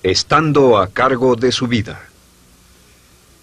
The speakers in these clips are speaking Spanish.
estando a cargo de su vida.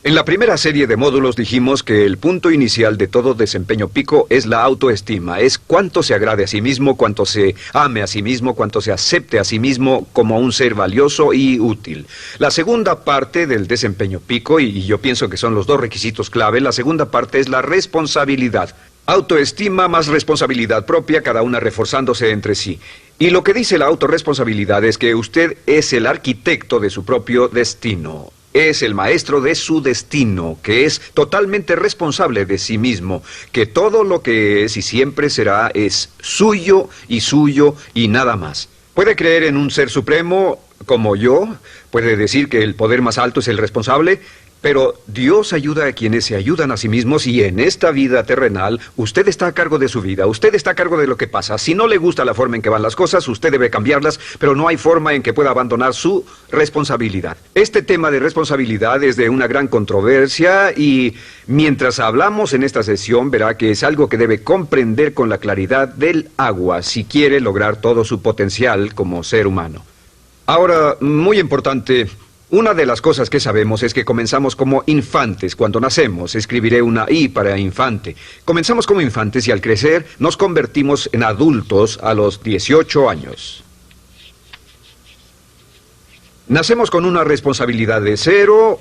En la primera serie de módulos dijimos que el punto inicial de todo desempeño pico es la autoestima, es cuánto se agrade a sí mismo, cuánto se ame a sí mismo, cuánto se acepte a sí mismo como un ser valioso y útil. La segunda parte del desempeño pico, y yo pienso que son los dos requisitos clave, la segunda parte es la responsabilidad. Autoestima más responsabilidad propia, cada una reforzándose entre sí. Y lo que dice la autorresponsabilidad es que usted es el arquitecto de su propio destino. Es el maestro de su destino, que es totalmente responsable de sí mismo, que todo lo que es y siempre será es suyo y nada más. Puede creer en un ser supremo como yo, puede decir que el poder más alto es el responsable, pero Dios ayuda a quienes se ayudan a sí mismos y en esta vida terrenal usted está a cargo de su vida, usted está a cargo de lo que pasa. Si no le gusta la forma en que van las cosas, usted debe cambiarlas, pero no hay forma en que pueda abandonar su responsabilidad. Este tema de responsabilidad es de una gran controversia y mientras hablamos en esta sesión verá que es algo que debe comprender con la claridad del agua si quiere lograr todo su potencial como ser humano. Ahora, muy importante, una de las cosas que sabemos es que comenzamos como infantes cuando nacemos. Escribiré una I para infante. Comenzamos como infantes y al crecer nos convertimos en adultos a los 18 años. Nacemos con una responsabilidad de 0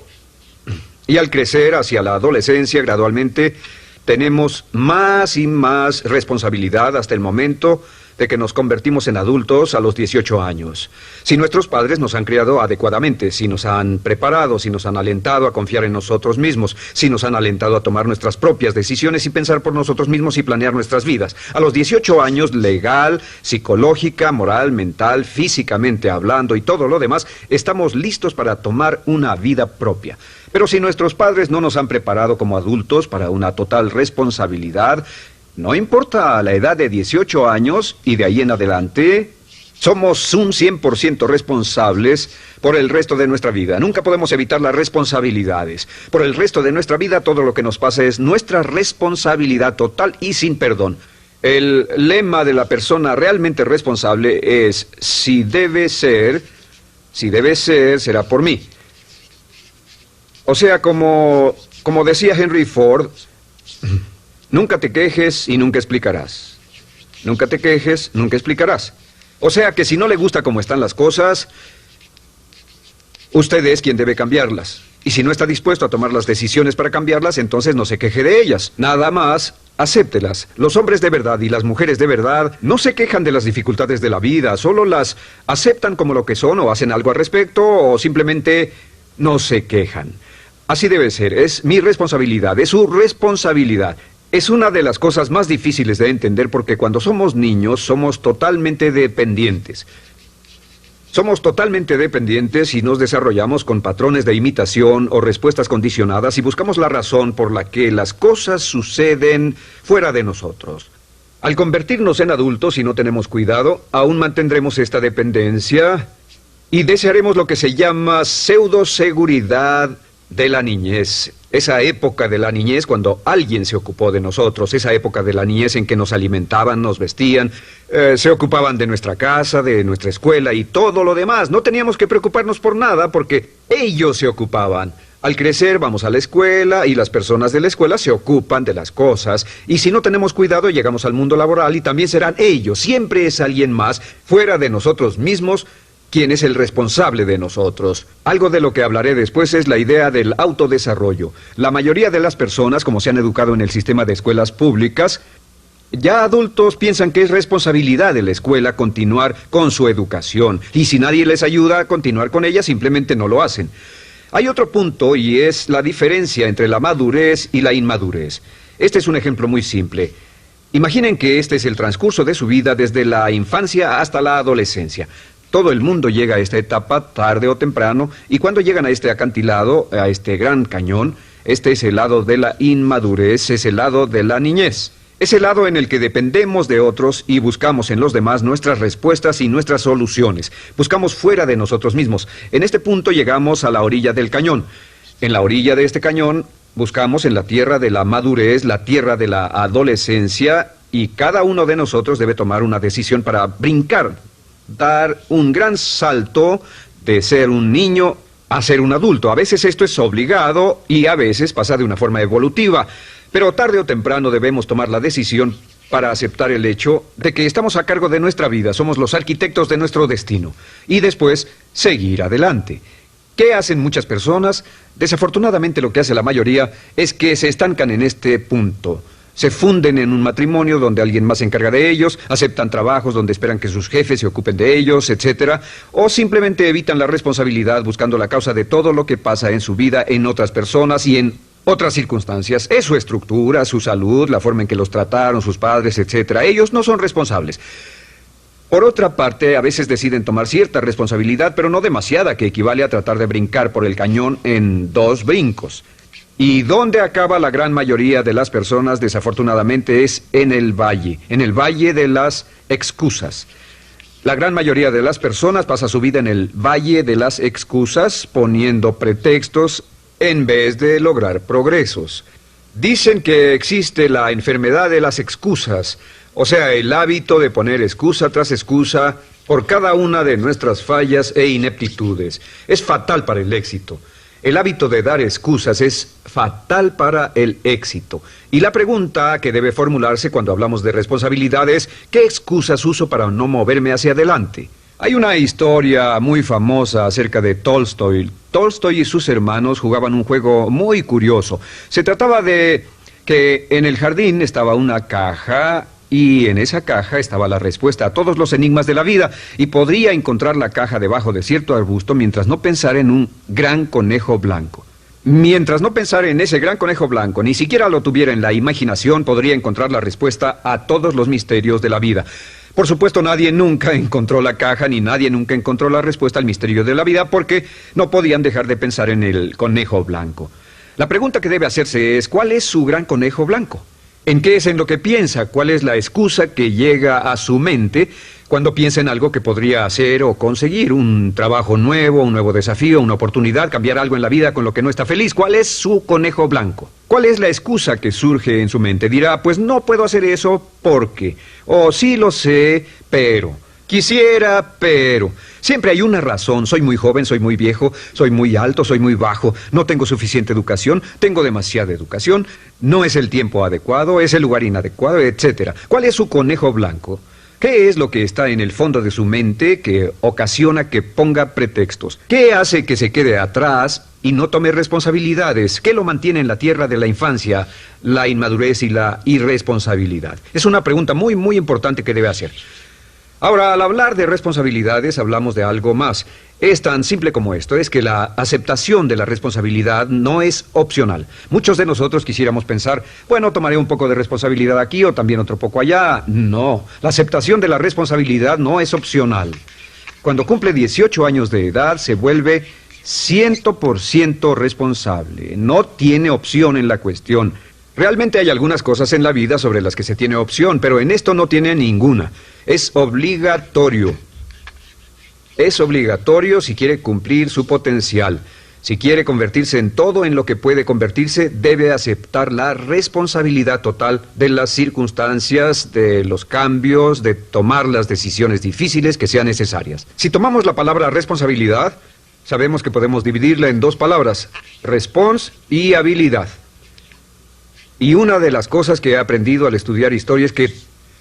y al crecer hacia la adolescencia gradualmente tenemos más y más responsabilidad hasta el momento de que nos convertimos en adultos a los 18 años. Si nuestros padres nos han criado adecuadamente, si nos han preparado, si nos han alentado a confiar en nosotros mismos, si nos han alentado a tomar nuestras propias decisiones y pensar por nosotros mismos y planear nuestras vidas. A los 18 años, legal, psicológica, moral, mental, físicamente hablando y todo lo demás, estamos listos para tomar una vida propia. Pero si nuestros padres no nos han preparado como adultos para una total responsabilidad, no importa la edad de 18 años y de ahí en adelante, somos un 100% responsables por el resto de nuestra vida. Nunca podemos evitar las responsabilidades. Por el resto de nuestra vida, todo lo que nos pasa es nuestra responsabilidad total y sin perdón. El lema de la persona realmente responsable es, si debe ser, será por mí. O sea, como decía Henry Ford, nunca te quejes y nunca explicarás. Nunca te quejes, nunca explicarás. O sea que si no le gusta cómo están las cosas, usted es quien debe cambiarlas. Y si no está dispuesto a tomar las decisiones para cambiarlas, entonces no se queje de ellas. Nada más, acéptelas. Los hombres de verdad y las mujeres de verdad no se quejan de las dificultades de la vida, solo las aceptan como lo que son o hacen algo al respecto o simplemente no se quejan. Así debe ser, es mi responsabilidad, es su responsabilidad. Es una de las cosas más difíciles de entender porque cuando somos niños somos totalmente dependientes. Somos totalmente dependientes y nos desarrollamos con patrones de imitación o respuestas condicionadas y buscamos la razón por la que las cosas suceden fuera de nosotros. Al convertirnos en adultos, si no tenemos cuidado, aún mantendremos esta dependencia y desearemos lo que se llama pseudoseguridad de la niñez. Esa época de la niñez cuando alguien se ocupó de nosotros, esa época de la niñez en que nos alimentaban, nos vestían, se ocupaban de nuestra casa, de nuestra escuela y todo lo demás. No teníamos que preocuparnos por nada porque ellos se ocupaban. Al crecer vamos a la escuela y las personas de la escuela se ocupan de las cosas y si no tenemos cuidado llegamos al mundo laboral y también serán ellos. Siempre es alguien más fuera de nosotros mismos quien es el responsable de nosotros. Algo de lo que hablaré después es la idea del autodesarrollo. La mayoría de las personas, como se han educado en el sistema de escuelas públicas, ya adultos piensan que es responsabilidad de la escuela continuar con su educación. Y si nadie les ayuda a continuar con ella, simplemente no lo hacen. Hay otro punto y es la diferencia entre la madurez y la inmadurez. Este es un ejemplo muy simple. Imaginen que este es el transcurso de su vida desde la infancia hasta la adolescencia. Todo el mundo llega a esta etapa tarde o temprano y cuando llegan a este acantilado, a este gran cañón, este es el lado de la inmadurez, es el lado de la niñez. Es el lado en el que dependemos de otros y buscamos en los demás nuestras respuestas y nuestras soluciones. Buscamos fuera de nosotros mismos. En este punto llegamos a la orilla del cañón. En la orilla de este cañón buscamos en la tierra de la madurez, la tierra de la adolescencia y cada uno de nosotros debe tomar una decisión para brincar, dar un gran salto de ser un niño a ser un adulto. A veces esto es obligado y a veces pasa de una forma evolutiva. Pero tarde o temprano debemos tomar la decisión para aceptar el hecho de que estamos a cargo de nuestra vida, somos los arquitectos de nuestro destino, y después seguir adelante. ¿Qué hacen muchas personas? Desafortunadamente lo que hace la mayoría es que se estancan en este punto. Se funden en un matrimonio donde alguien más se encarga de ellos, aceptan trabajos donde esperan que sus jefes se ocupen de ellos, etc. O simplemente evitan la responsabilidad buscando la causa de todo lo que pasa en su vida en otras personas y en otras circunstancias. Es su estructura, su salud, la forma en que los trataron sus padres, etc. Ellos no son responsables. Por otra parte, a veces deciden tomar cierta responsabilidad, pero no demasiada, que equivale a tratar de brincar por el cañón en 2 brincos. ¿Y dónde acaba la gran mayoría de las personas? Desafortunadamente es en el valle de las excusas. La gran mayoría de las personas pasa su vida en el valle de las excusas, poniendo pretextos en vez de lograr progresos. Dicen que existe la enfermedad de las excusas, o sea, el hábito de poner excusa tras excusa por cada una de nuestras fallas e ineptitudes. Es fatal para el éxito. El hábito de dar excusas es fatal para el éxito. Y la pregunta que debe formularse cuando hablamos de responsabilidad es, ¿qué excusas uso para no moverme hacia adelante? Hay una historia muy famosa acerca de Tolstoy. Tolstoy y sus hermanos jugaban un juego muy curioso. Se trataba de que en el jardín estaba una caja y en esa caja estaba la respuesta a todos los enigmas de la vida, y podría encontrar la caja debajo de cierto arbusto mientras no pensara en un gran conejo blanco. Mientras no pensara en ese gran conejo blanco, ni siquiera lo tuviera en la imaginación, podría encontrar la respuesta a todos los misterios de la vida. Por supuesto, nadie nunca encontró la caja, ni nadie nunca encontró la respuesta al misterio de la vida, porque no podían dejar de pensar en el conejo blanco. La pregunta que debe hacerse es, ¿cuál es su gran conejo blanco? ¿En qué es en lo que piensa? ¿Cuál es la excusa que llega a su mente cuando piensa en algo que podría hacer o conseguir? Un trabajo nuevo, un nuevo desafío, una oportunidad, cambiar algo en la vida con lo que no está feliz. ¿Cuál es su conejo blanco? ¿Cuál es la excusa que surge en su mente? Dirá, pues no puedo hacer eso porque, o sí lo sé, pero, quisiera, pero. Siempre hay una razón. Soy muy joven, soy muy viejo, soy muy alto, soy muy bajo, no tengo suficiente educación, tengo demasiada educación, no es el tiempo adecuado, es el lugar inadecuado, etc. ¿Cuál es su conejo blanco? ¿Qué es lo que está en el fondo de su mente que ocasiona que ponga pretextos? ¿Qué hace que se quede atrás y no tome responsabilidades? ¿Qué lo mantiene en la tierra de la infancia, la inmadurez y la irresponsabilidad? Es una pregunta muy, muy importante que debe hacer. Ahora, al hablar de responsabilidades, hablamos de algo más. Es tan simple como esto, es que la aceptación de la responsabilidad no es opcional. Muchos de nosotros quisiéramos pensar, bueno, tomaré un poco de responsabilidad aquí o también otro poco allá. No, la aceptación de la responsabilidad no es opcional. Cuando cumple 18 años de edad, se vuelve 100% responsable. No tiene opción en la cuestión. Realmente hay algunas cosas en la vida sobre las que se tiene opción, pero en esto no tiene ninguna. Es obligatorio. Es obligatorio si quiere cumplir su potencial. Si quiere convertirse en todo en lo que puede convertirse, debe aceptar la responsabilidad total de las circunstancias, de los cambios, de tomar las decisiones difíciles que sean necesarias. Si tomamos la palabra responsabilidad, sabemos que podemos dividirla en 2 palabras, respons y habilidad. Y una de las cosas que he aprendido al estudiar historia es que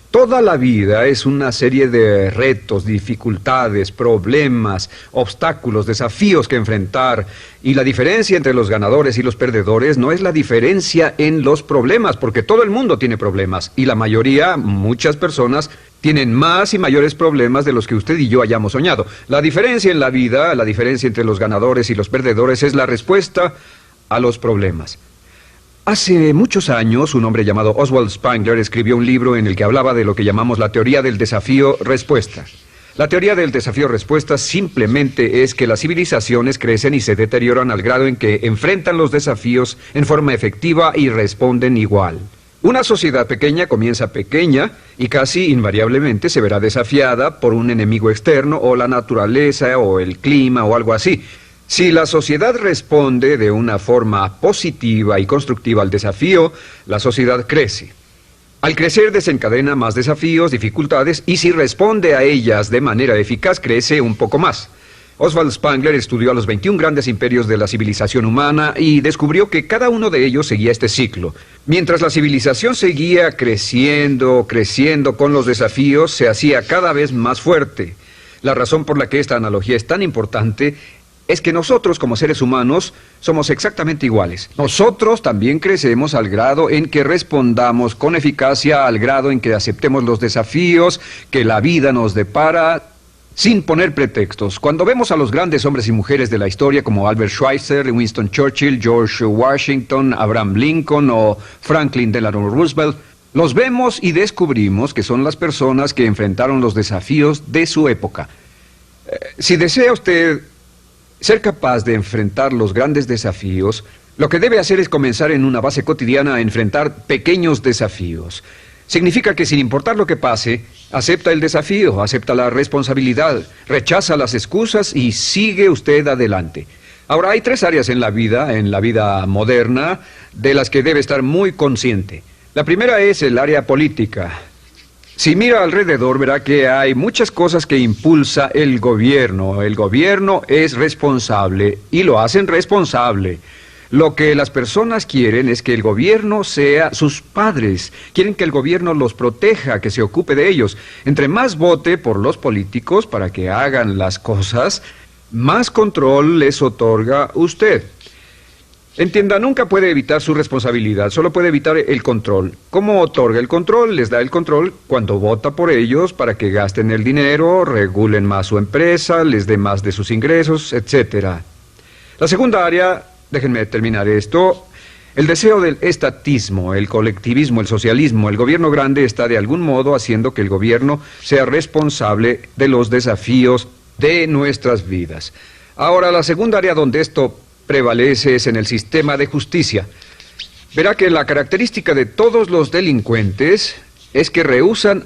toda la vida es una serie de retos, dificultades, problemas, obstáculos, desafíos que enfrentar. Y la diferencia entre los ganadores y los perdedores no es la diferencia en los problemas, porque todo el mundo tiene problemas. Y la mayoría, muchas personas, tienen más y mayores problemas de los que usted y yo hayamos soñado. La diferencia en la vida, la diferencia entre los ganadores y los perdedores es la respuesta a los problemas. Hace muchos años, un hombre llamado Oswald Spengler escribió un libro en el que hablaba de lo que llamamos la teoría del desafío-respuesta. La teoría del desafío-respuesta simplemente es que las civilizaciones crecen y se deterioran al grado en que enfrentan los desafíos en forma efectiva y responden igual. Una sociedad pequeña comienza pequeña y casi invariablemente se verá desafiada por un enemigo externo o la naturaleza o el clima o algo así. Si la sociedad responde de una forma positiva y constructiva al desafío, la sociedad crece. Al crecer desencadena más desafíos, dificultades, y si responde a ellas de manera eficaz, crece un poco más. Oswald Spengler estudió a los 21 grandes imperios de la civilización humana y descubrió que cada uno de ellos seguía este ciclo. Mientras la civilización seguía creciendo con los desafíos, se hacía cada vez más fuerte. La razón por la que esta analogía es tan importante es que nosotros, como seres humanos, somos exactamente iguales. Nosotros también crecemos al grado en que respondamos con eficacia, al grado en que aceptemos los desafíos que la vida nos depara, sin poner pretextos. Cuando vemos a los grandes hombres y mujeres de la historia como Albert Schweitzer, Winston Churchill, George Washington, Abraham Lincoln o Franklin Delano Roosevelt, los vemos y descubrimos que son las personas que enfrentaron los desafíos de su época. Si desea usted ser capaz de enfrentar los grandes desafíos, lo que debe hacer es comenzar en una base cotidiana a enfrentar pequeños desafíos. Significa que sin importar lo que pase, acepta el desafío, acepta la responsabilidad, rechaza las excusas y sigue usted adelante. Ahora, hay 3 áreas en la vida moderna, de las que debe estar muy consciente. La primera es el área política. Si mira alrededor, verá que hay muchas cosas que impulsa el gobierno. El gobierno es responsable y lo hacen responsable. Lo que las personas quieren es que el gobierno sea sus padres. Quieren que el gobierno los proteja, que se ocupe de ellos. Entre más vote por los políticos para que hagan las cosas, más control les otorga usted. Entienda, nunca puede evitar su responsabilidad, solo puede evitar el control. ¿Cómo otorga el control? Les da el control cuando vota por ellos para que gasten el dinero, regulen más su empresa, les dé más de sus ingresos, etc. La segunda área, déjenme terminar esto, el deseo del estatismo, el colectivismo, el socialismo. El gobierno grande está de algún modo haciendo que el gobierno sea responsable de los desafíos de nuestras vidas. Ahora, la segunda área donde esto prevalece es en el sistema de justicia. Verá que la característica de todos los delincuentes es que rehúsan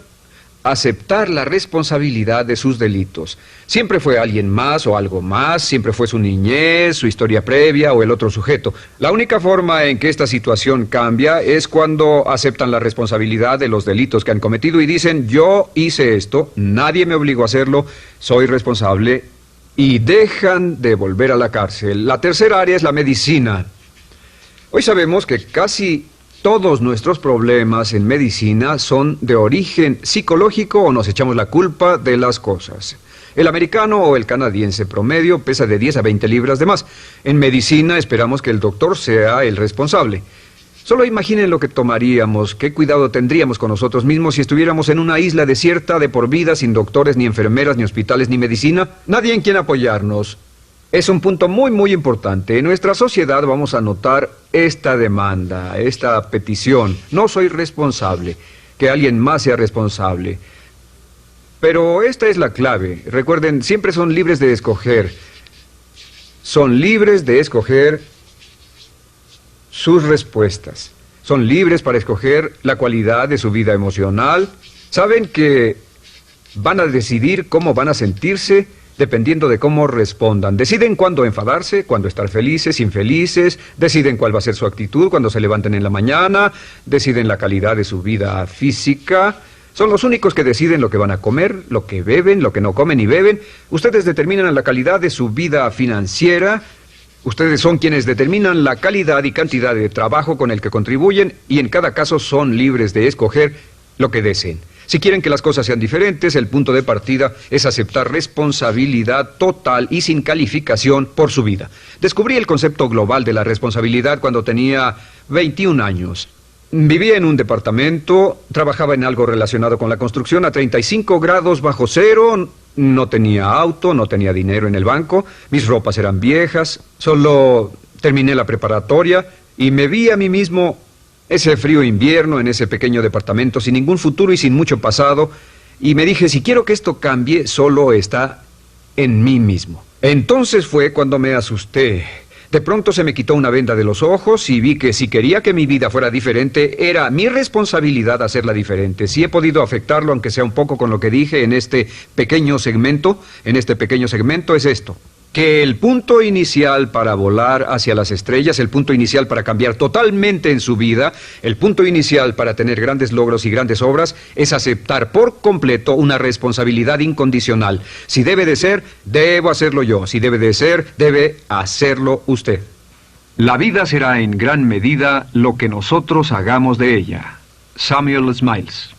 aceptar la responsabilidad de sus delitos. Siempre fue alguien más o algo más, siempre fue su niñez, su historia previa o el otro sujeto. La única forma en que esta situación cambia es cuando aceptan la responsabilidad de los delitos que han cometido y dicen: yo hice esto, nadie me obligó a hacerlo, soy responsable, y dejan de volver a la cárcel. La tercera área es la medicina. Hoy sabemos que casi todos nuestros problemas en medicina son de origen psicológico o nos echamos la culpa de las cosas. El americano o el canadiense promedio pesa de 10 a 20 libras de más. En medicina esperamos que el doctor sea el responsable. Solo imaginen lo que tomaríamos, qué cuidado tendríamos con nosotros mismos si estuviéramos en una isla desierta de por vida, sin doctores, ni enfermeras, ni hospitales, ni medicina. Nadie en quien apoyarnos. Es un punto muy, muy importante. En nuestra sociedad vamos a notar esta demanda, esta petición. No soy responsable, que alguien más sea responsable. Pero esta es la clave. Recuerden, siempre son libres de escoger. Son libres de escoger sus respuestas. Son libres para escoger la cualidad de su vida emocional. Saben que van a decidir cómo van a sentirse dependiendo de cómo respondan. Deciden cuándo enfadarse, cuándo estar felices, infelices. Deciden cuál va a ser su actitud cuando se levanten en la mañana. Deciden la calidad de su vida física. Son los únicos que deciden lo que van a comer, lo que beben, lo que no comen ni beben. Ustedes determinan la calidad de su vida financiera. Ustedes son quienes determinan la calidad y cantidad de trabajo con el que contribuyen y en cada caso son libres de escoger lo que deseen. Si quieren que las cosas sean diferentes, el punto de partida es aceptar responsabilidad total y sin calificación por su vida. Descubrí el concepto global de la responsabilidad cuando tenía 21 años. Vivía en un departamento, trabajaba en algo relacionado con la construcción a 35 grados bajo cero. No tenía auto, no tenía dinero en el banco, mis ropas eran viejas, solo terminé la preparatoria y me vi a mí mismo ese frío invierno en ese pequeño departamento sin ningún futuro y sin mucho pasado, y me dije: si quiero que esto cambie, solo está en mí mismo. Entonces fue cuando me asusté. De pronto se me quitó una venda de los ojos y vi que si quería que mi vida fuera diferente, era mi responsabilidad hacerla diferente. Si he podido afectarlo, aunque sea un poco, con lo que dije en este pequeño segmento, es esto: que el punto inicial para volar hacia las estrellas, el punto inicial para cambiar totalmente en su vida, el punto inicial para tener grandes logros y grandes obras, es aceptar por completo una responsabilidad incondicional. Si debe de ser, debo hacerlo yo. Si debe de ser, debe hacerlo usted. La vida será en gran medida lo que nosotros hagamos de ella. Samuel Smiles.